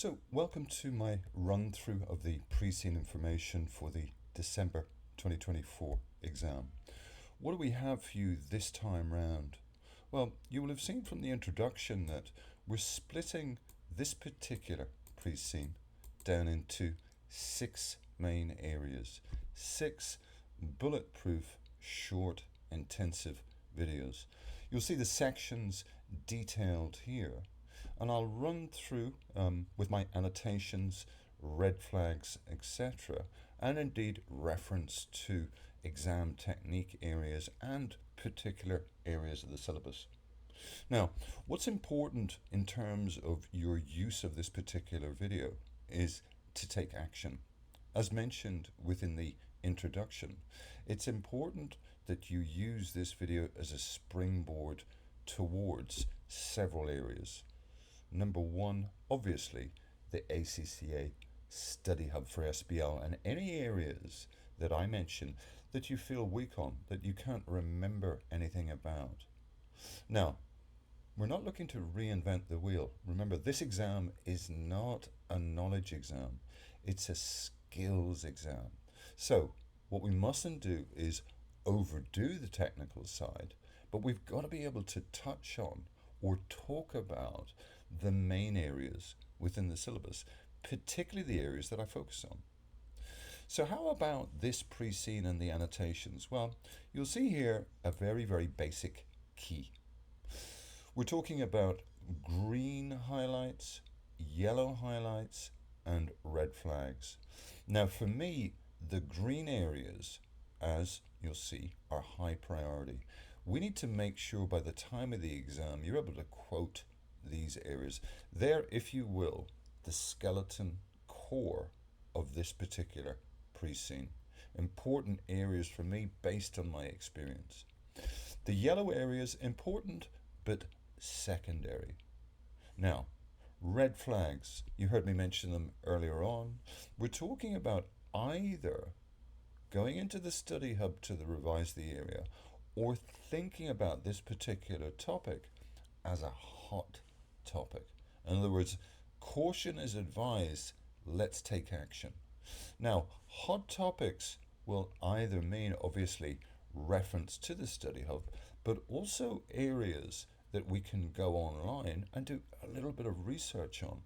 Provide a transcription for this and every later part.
So, welcome to my run through of the pre-scene information for the December 2024 exam. What do we have for you this time round? Well, you will have seen from the introduction that we're splitting this particular pre-scene down into 6 main areas, 6 bulletproof, short, intensive videos. You'll see the sections detailed here, and I'll run through with my annotations, red flags, etc., and indeed reference to exam technique areas and particular areas of the syllabus. Now, what's important in terms of your use of this particular video is to take action. As mentioned within the introduction, it's important that you use this video as a springboard towards several areas. Number one, obviously, the ACCA Study Hub for SBL, and any areas that I mention that you feel weak on, that you can't remember anything about. Now, we're not looking to reinvent the wheel. Remember, this exam is not a knowledge exam, it's a skills exam. So, what we mustn't do is overdo the technical side, but we've got to be able to touch on or talk about the main areas within the syllabus, particularly the areas that I focus on. So how about this pre-scene and the annotations? Well, you'll see here a very, very basic key. We're talking about green highlights, yellow highlights, and red flags. Now for me, the green areas, as you'll see, are high priority. We need to make sure by the time of the exam you're able to quote these areas. They're, if you will, the skeleton core of this particular pre-scene. Important areas for me based on my experience. The yellow areas, important but secondary. Now, red flags, you heard me mention them earlier on. We're talking about either going into the study hub to revise the area or thinking about this particular topic as a hot topic. In other words, caution is advised, let's take action. Now, hot topics will either mean, obviously, reference to the study hub, but also areas that we can go online and do a little bit of research on.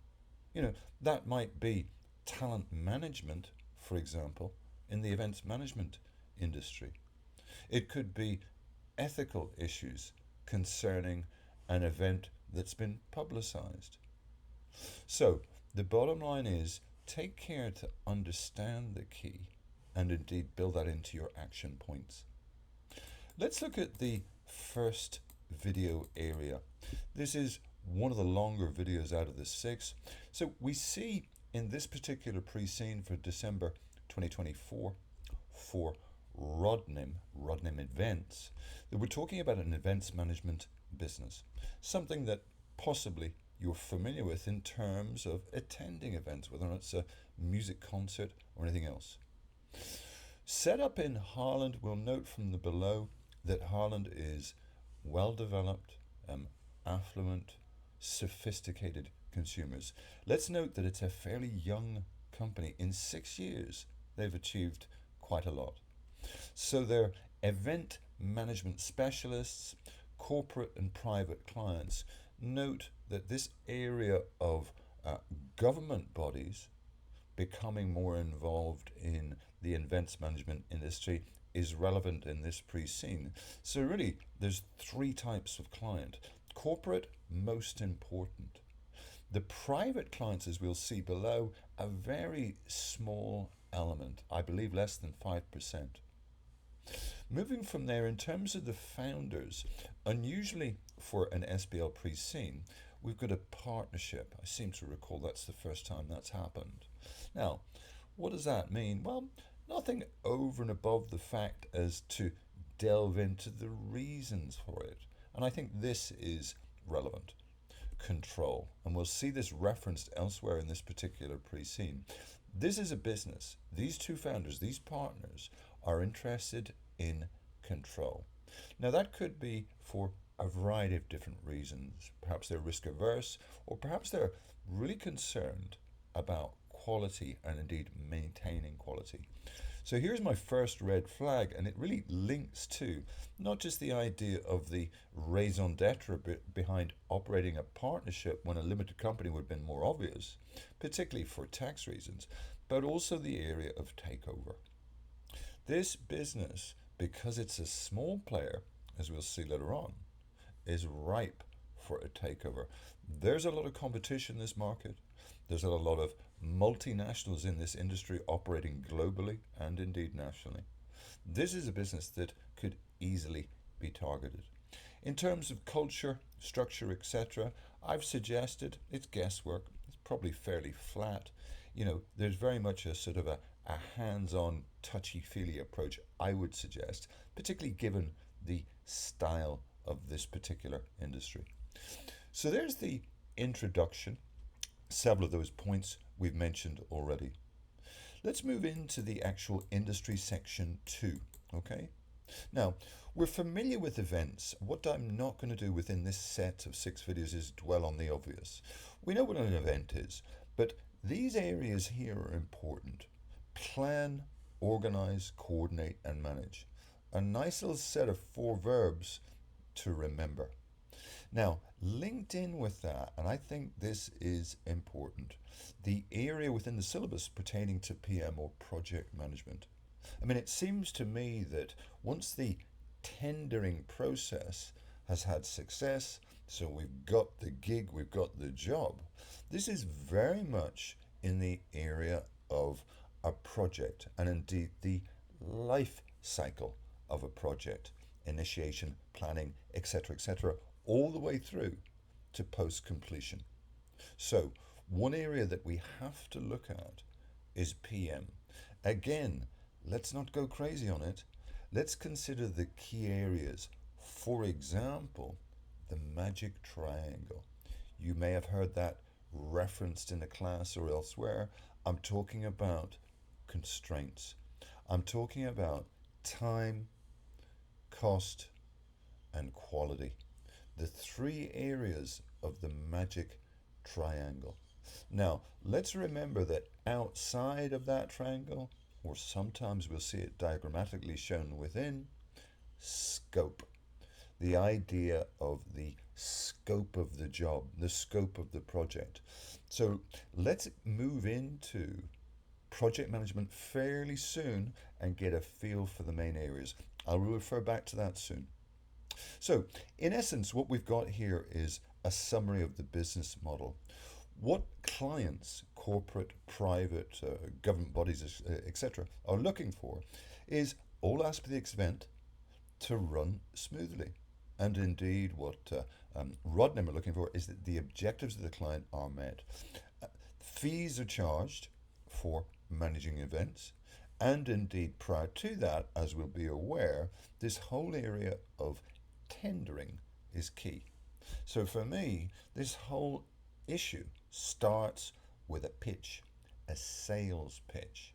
That might be talent management, for example, in the events management industry. It could be ethical issues concerning an event that's been publicized. So the bottom line is take care to understand the key and indeed build that into your action points. Let's look at the first video area. This is one of the longer videos out of the 6. So we see in this particular pre-scene for December 2024 for Rodnim events, that we're talking about an events management business, something that possibly you're familiar with in terms of attending events, whether or not it's a music concert or anything else. Set up in Harland, we'll note from the below that Harland is well developed, affluent, sophisticated consumers. Let's note that it's a fairly young company. In 6 years, they've achieved quite a lot. So they're event management specialists, corporate and private clients. Note that this area of government bodies becoming more involved in the events management industry is relevant in this pre-scene. So really, there's 3 types of client. Corporate, most important. The private clients, as we'll see below, a very small element, I believe less than 5%. Moving from there, in terms of the founders, unusually for an SBL pre-scene, we've got a partnership. I seem to recall that's the first time that's happened. Now, what does that mean? Well, nothing over and above the fact as to delve into the reasons for it. And I think this is relevant. Control. And we'll see this referenced elsewhere in this particular pre-scene. This is a business. These 2 founders, these partners, are interested in control. Now that could be for a variety of different reasons. Perhaps they're risk averse, or perhaps they're really concerned about quality and indeed maintaining quality. So here's my first red flag, and it really links to not just the idea of the raison d'etre behind operating a partnership when a limited company would have been more obvious, particularly for tax reasons, but also the area of takeover. This business, because it's a small player, as we'll see later on, is ripe for a takeover. There's a lot of competition in this market. There's a lot of multinationals in this industry operating globally and indeed nationally. This is a business that could easily be targeted. In terms of culture, structure, etc., I've suggested it's guesswork. It's probably fairly flat. There's very much a sort of a hands-on, touchy-feely approach, I would suggest, particularly given the style of this particular industry. So there's the introduction, several of those points we've mentioned already. Let's move into the actual industry section 2, okay? Now, we're familiar with events. What I'm not going to do within this set of 6 videos is dwell on the obvious. We know what an event is, but these areas here are important. Plan, organize, coordinate, and manage. A nice little set of 4 verbs to remember. Now, linked in with that, and I think this is important, the area within the syllabus pertaining to PM or project management. I mean, it seems to me that once the tendering process has had success, so we've got the gig, we've got the job, this is very much in the area of a project and indeed the life cycle of a project, initiation, planning, etc., all the way through to post-completion. So one area that we have to look at is PM. Again, let's not go crazy on it. Let's consider the key areas. For example, the magic triangle. You may have heard that referenced in a class or elsewhere. I'm talking about constraints. I'm talking about time, cost, and quality. The 3 areas of the magic triangle. Now, let's remember that outside of that triangle, or sometimes we'll see it diagrammatically shown within, scope. The idea of the scope of the job, the scope of the project. So let's move into project management fairly soon and get a feel for the main areas. I'll refer back to that soon. So, in essence, what we've got here is a summary of the business model. What clients, corporate, private, government bodies, etc., are looking for is all aspects of the event to run smoothly. And indeed, what Rodnim are looking for is that the objectives of the client are met. Fees are charged for managing events. And indeed, prior to that, as we'll be aware, this whole area of tendering is key. So for me, this whole issue starts with a pitch, a sales pitch.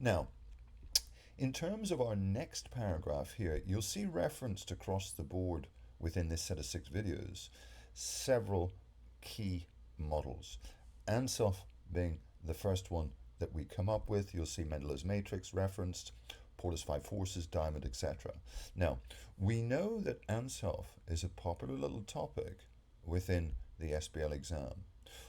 Now, in terms of our next paragraph here, you'll see referenced across the board within this set of 6 videos, several key models. ANSOF being the first one that we come up with. You'll see Mendelow's matrix referenced, Porter's 5 forces, diamond, etc. Now, we know that ANSOF is a popular little topic within the SBL exam.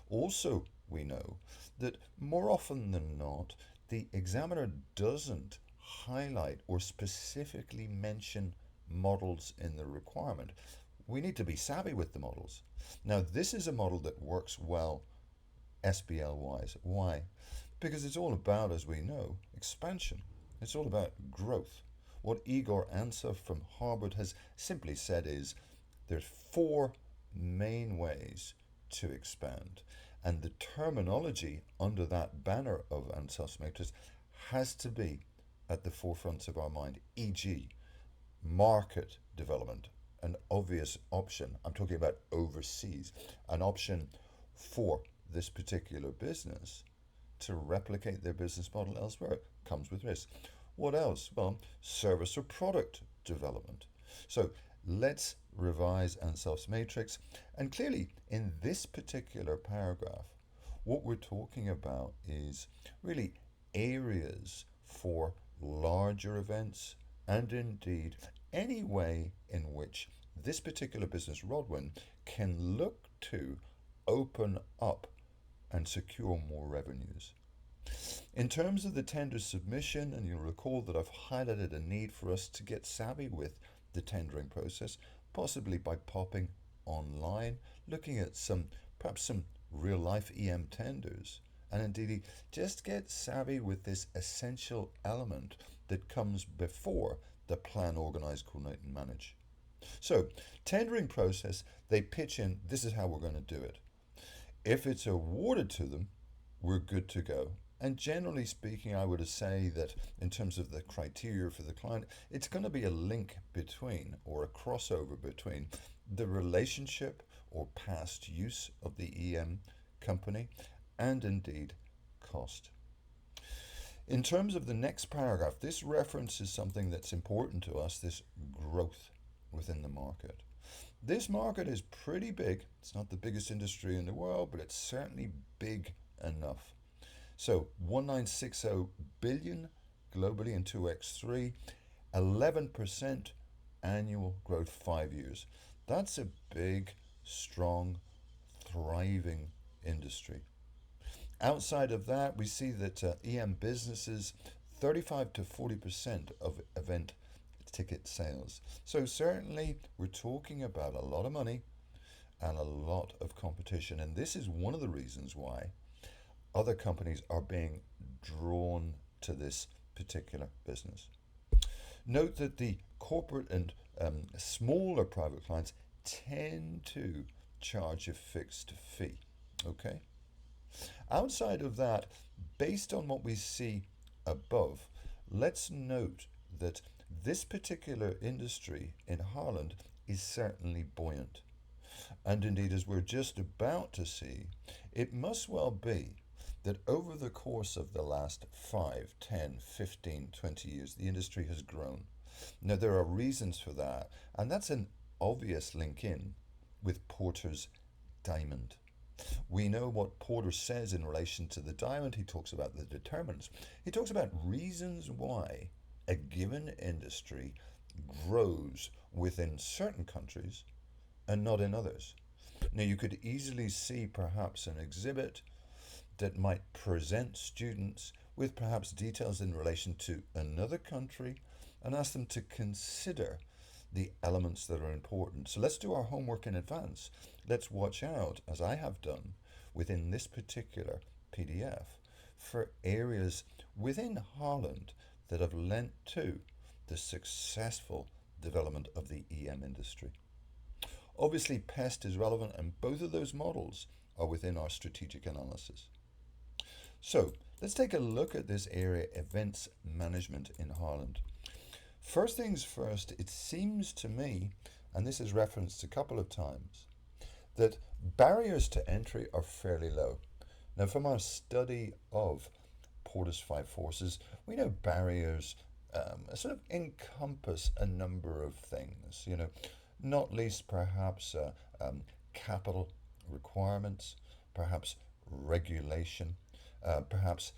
Also, we know that more often than not, the examiner doesn't highlight or specifically mention models in the requirement. We need to be savvy with the models. Now, this is a model that works well SBL wise. Why? Because it's all about, as we know, expansion. It's all about growth. What Igor Antsov from Harvard has simply said is there's 4 main ways to expand. And the terminology under that banner of Antsov's matrix has to be at the forefront of our mind, e.g., market development, an obvious option. I'm talking about overseas, an option for this particular business to replicate their business model elsewhere comes with risk. What else? Well, service or product development. So let's revise Anselm's matrix. And clearly, in this particular paragraph, What we're talking about is really areas for larger events and indeed any way in which this particular business, Rodwin, can look to open up and secure more revenues. In terms of the tender submission, and you'll recall that I've highlighted a need for us to get savvy with the tendering process, possibly by popping online, looking at perhaps some real life EM tenders, and indeed just get savvy with this essential element that comes before the plan, organize, coordinate, and manage. So, tendering process, they pitch in, this is how we're going to do it. If it's awarded to them, we're good to go. And generally speaking, I would say that in terms of the criteria for the client, it's going to be a link between or a crossover between the relationship or past use of the EM company and indeed cost. In terms of the next paragraph, this references something that's important to us, this growth within the market. This market is pretty big. It's not the biggest industry in the world, but it's certainly big enough. So 1960 billion globally in 2x3, 11% annual growth 5 years. That's a big, strong, thriving industry. Outside of that, we see that EM businesses, 35 to 40% of event ticket sales. So certainly we're talking about a lot of money and a lot of competition. And this is one of the reasons why other companies are being drawn to this particular business. Note that the corporate and smaller private clients tend to charge a fixed fee. Okay? Outside of that, based on what we see above, let's note that this particular industry in Harland is certainly buoyant. And indeed, as we're just about to see, it must well be that over the course of the last 5, 10, 15, 20 years, the industry has grown. Now, there are reasons for that, and that's an obvious link in with Porter's diamond. We know what Porter says in relation to the diamond. He talks about the determinants. He talks about reasons why a given industry grows within certain countries and not in others. Now, you could easily see perhaps an exhibit that might present students with perhaps details in relation to another country and ask them to consider the elements that are important. So let's do our homework in advance. Let's watch out, as I have done within this particular PDF, for areas within Harland that have lent to the successful development of the EM industry. Obviously, PEST is relevant, and both of those models are within our strategic analysis. So let's take a look at this area, events management in Harland. First things first, it seems to me, and this is referenced a couple of times, that barriers to entry are fairly low. Now, from our study of Porter's 5 forces, we know barriers sort of encompass a number of things, not least perhaps capital requirements, perhaps regulation, perhaps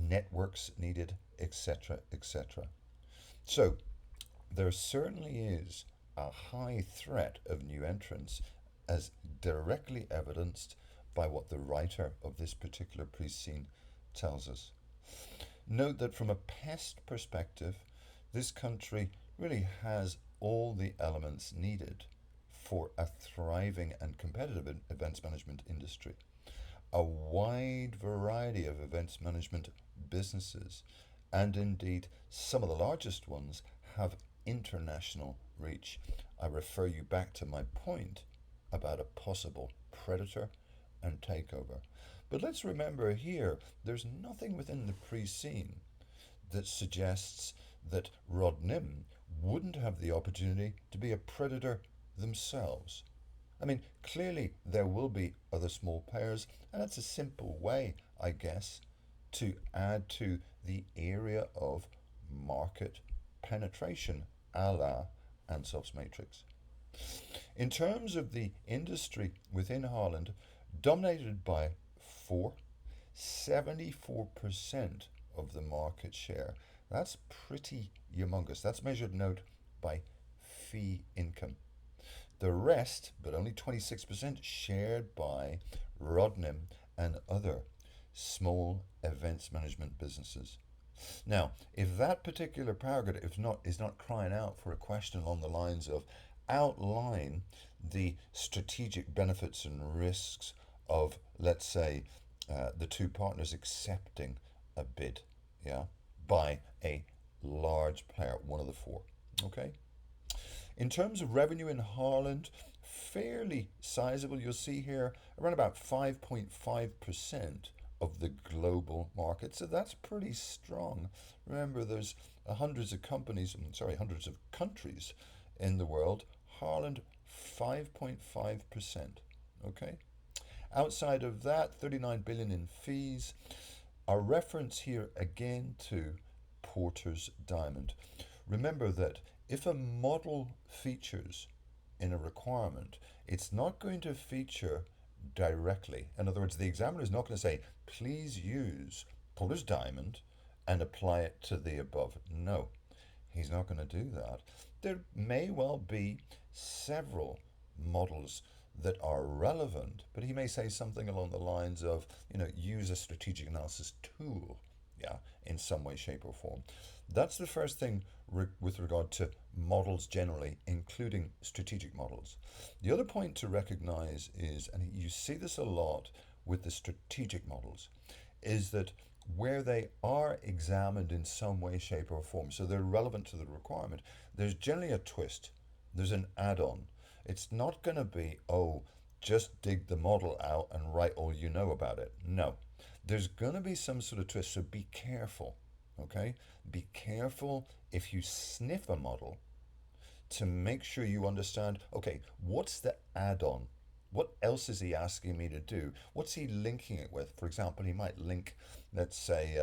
networks needed, etc., etc. So there certainly is a high threat of new entrants, as directly evidenced by what the writer of this particular pre-scene tells us. Note that from a pest perspective, this country really has all the elements needed for a thriving and competitive events management industry. A wide variety of events management businesses, and indeed some of the largest ones, have international reach. I refer you back to my point about a possible predator and takeover. But let's remember here, there's nothing within the pre-scene that suggests that Rodnim wouldn't have the opportunity to be a predator themselves. I mean, clearly there will be other small players, and it's a simple way, I guess, to add to the area of market penetration, a la Ansov's matrix. In terms of the industry within Harland, dominated by 4, 74% of the market share. That's pretty humongous. That's measured, note, by fee income. The rest, but only 26%, shared by Rodnim and other small events management businesses. Now, if that particular paragraph is not crying out for a question along the lines of outline the strategic benefits and risks of, let's say, the two partners accepting a bid, yeah, by a large player, one of the four. Okay. In terms of revenue in Harland, fairly sizable. You'll see here around about 5.5% of the global market. So that's pretty strong. Remember, there's hundreds of hundreds of countries in the world. Harland, 5.5%. Okay. Outside of that, 39 billion in fees. A reference here again to Porter's Diamond. Remember that if a model features in a requirement, it's not going to feature directly. In other words, the examiner is not going to say, please use Porter's Diamond and apply it to the above. No, he's not going to do that. There may well be several models that are relevant, but he may say something along the lines of, use a strategic analysis tool, yeah, in some way, shape, or form. That's the first thing with regard to models generally, including strategic models. The other point to recognize is, and you see this a lot with the strategic models, is that where they are examined in some way, shape, or form, so they're relevant to the requirement, there's generally a twist. There's an add-on. It's not going to be, just dig the model out and write all you know about it. No. There's going to be some sort of twist, so be careful, okay? Be careful if you sniff a model to make sure you understand, okay, what's the add-on? What else is he asking me to do? What's he linking it with? For example, he might link, let's say,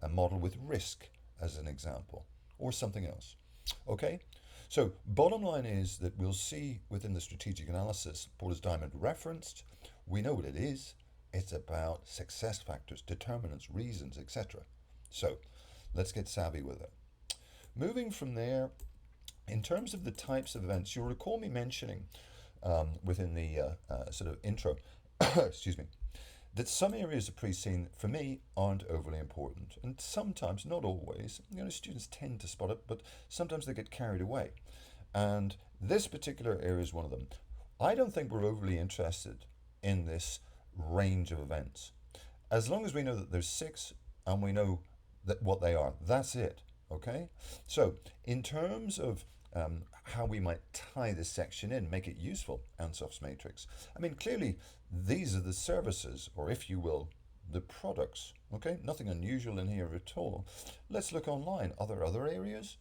a model with risk as an example, or something else, okay? So bottom line is that we'll see within the strategic analysis, Porter's Diamond referenced. We know what it is. It's about success factors, determinants, reasons, etc. So let's get savvy with it. Moving from there, in terms of the types of events, you'll recall me mentioning within the sort of intro, excuse me, that some areas of pre-scene, for me, aren't overly important. And sometimes, not always, students tend to spot it, but sometimes they get carried away. And this particular area is one of them. I don't think we're overly interested in this range of events. As long as we know that there's 6 and we know that what they are, that's it, okay? So, in terms of how we might tie this section in, make it useful, Ansof's matrix. I mean, clearly, these are the services, or if you will, the products, okay? Nothing unusual in here at all. Let's look online. Are there other areas?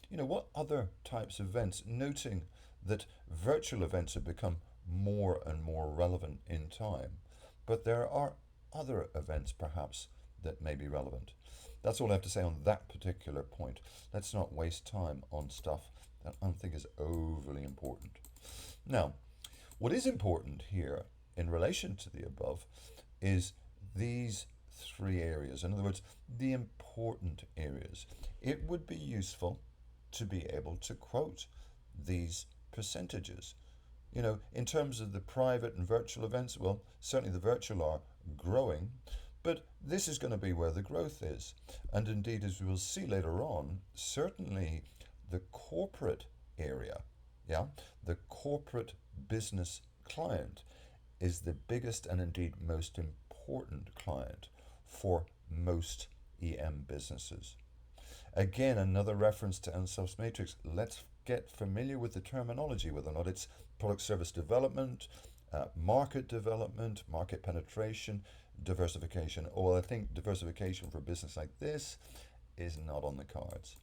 What other types of events? Noting that virtual events have become more and more relevant in time, but there are other events, perhaps, that may be relevant. That's all I have to say on that particular point. Let's not waste time on stuff that I don't think is overly important. Now, what is important here in relation to the above is these 3 areas. In other words, the important areas. It would be useful to be able to quote these percentages. In terms of the private and virtual events, well, certainly the virtual are growing, but this is going to be where the growth is. And indeed, as we will see later on, certainly the corporate area, the corporate business client is the biggest and indeed most important client for most EM businesses. Again, another reference to Ansof's matrix. Let's get familiar with the terminology, whether or not it's product service development, market development, market penetration, diversification. Or I think diversification for a business like this is not on the cards.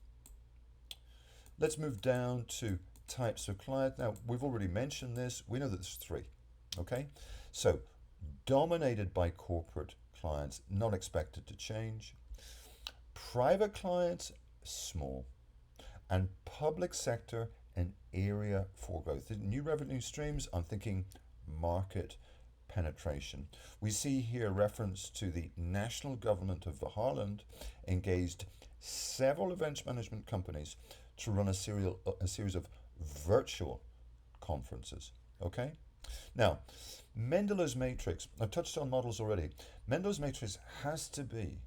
Let's move down to types of client. Now, we've already mentioned this. We know that there's 3, okay? So, dominated by corporate clients, not expected to change. Private clients, small. And public sector, an area for growth. The new revenue streams, I'm thinking market penetration. We see here reference to the national government of the Harland engaged several events management companies to run a series of virtual conferences. Okay? Now, Mendel's matrix, I've touched on models already. Mendel's matrix has to be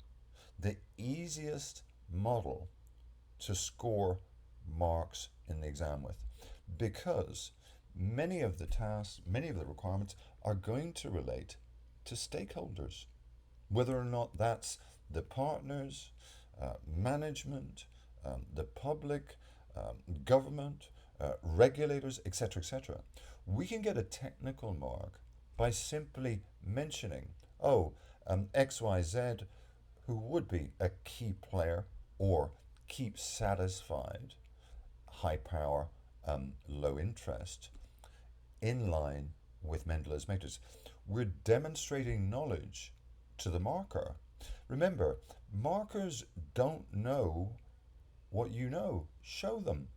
the easiest model to score marks in the exam with, because many of the tasks, many of the requirements are going to relate to stakeholders, whether or not that's the partners, management, the public, government, regulators, etc., etc. We can get a technical mark by simply mentioning, oh, XYZ, who would be a key player or keep satisfied, high power, low interest, in line with Mendel's matrix. We're demonstrating knowledge to the marker. Remember, markers don't know what you know. Show them.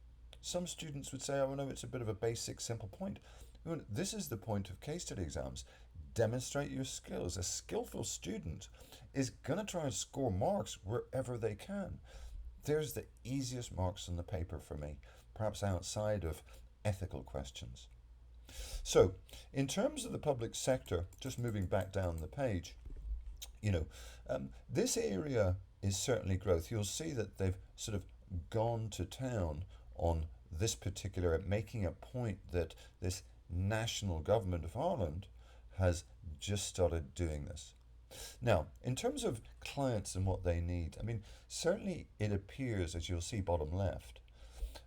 Some students would say, oh no, it's a bit of a basic, simple point. This is the point of case study exams. Demonstrate your skills. A skillful student is going to try and score marks wherever they can. There's the easiest marks on the paper for me, perhaps outside of ethical questions. So, in terms of the public sector, just moving back down the page, this area is certainly growth. You'll see that they've sort of gone to town on this particular, making a point that this national government of Ireland has just started doing this. Now, in terms of clients and what they need, I mean, certainly it appears, as you'll see bottom left,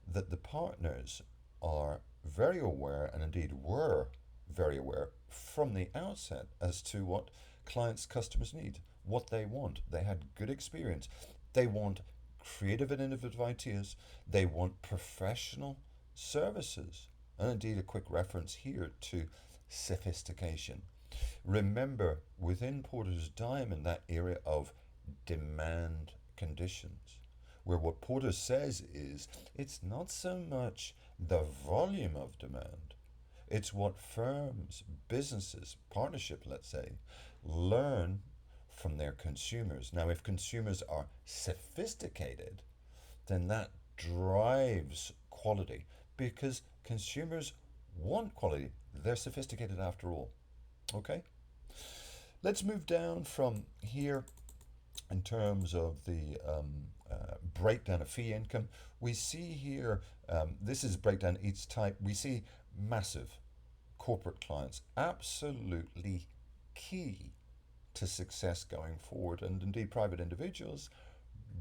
that the partners are very aware, and indeed were very aware from the outset, as to what clients, customers need, what they want. They had good experience. They want creative and innovative ideas. They want professional services. And indeed, a quick reference here to sophistication. Remember, within Porter's diamond, that area of demand conditions, where what Porter says is, it's not so much the volume of demand, it's what firms, businesses, partnership, let's say, learn from their consumers. Now, if consumers are sophisticated, then that drives quality, because consumers want quality. They're sophisticated after all. Okay? Let's move down from here in terms of the breakdown of fee income. We see here, this is breakdown each type. We see massive corporate clients, absolutely key to success going forward, and indeed private individuals,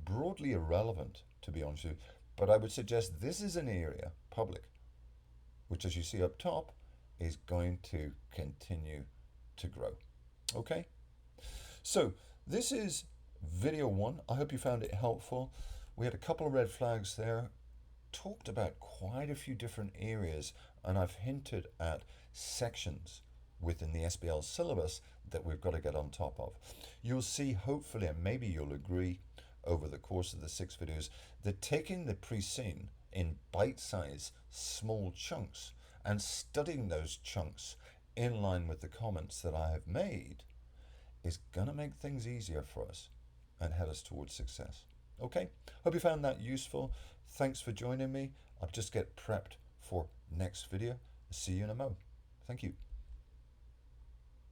broadly irrelevant, to be honest with you. But I would suggest this is an area, public, which, as you see up top, is going to continue to grow. Okay? So this is video 1. I hope you found it helpful. We had a couple of red flags there, talked about quite a few different areas, and I've hinted at sections within the SBL syllabus that we've got to get on top of. You'll see, hopefully, and maybe you'll agree over the course of the 6 videos, that taking the pre-scene in bite-sized small chunks and studying those chunks in line with the comments that I have made is going to make things easier for us and head us towards success. Okay, hope you found that useful. Thanks for joining me. I'll just get prepped for next video. See you in a mo. Thank you.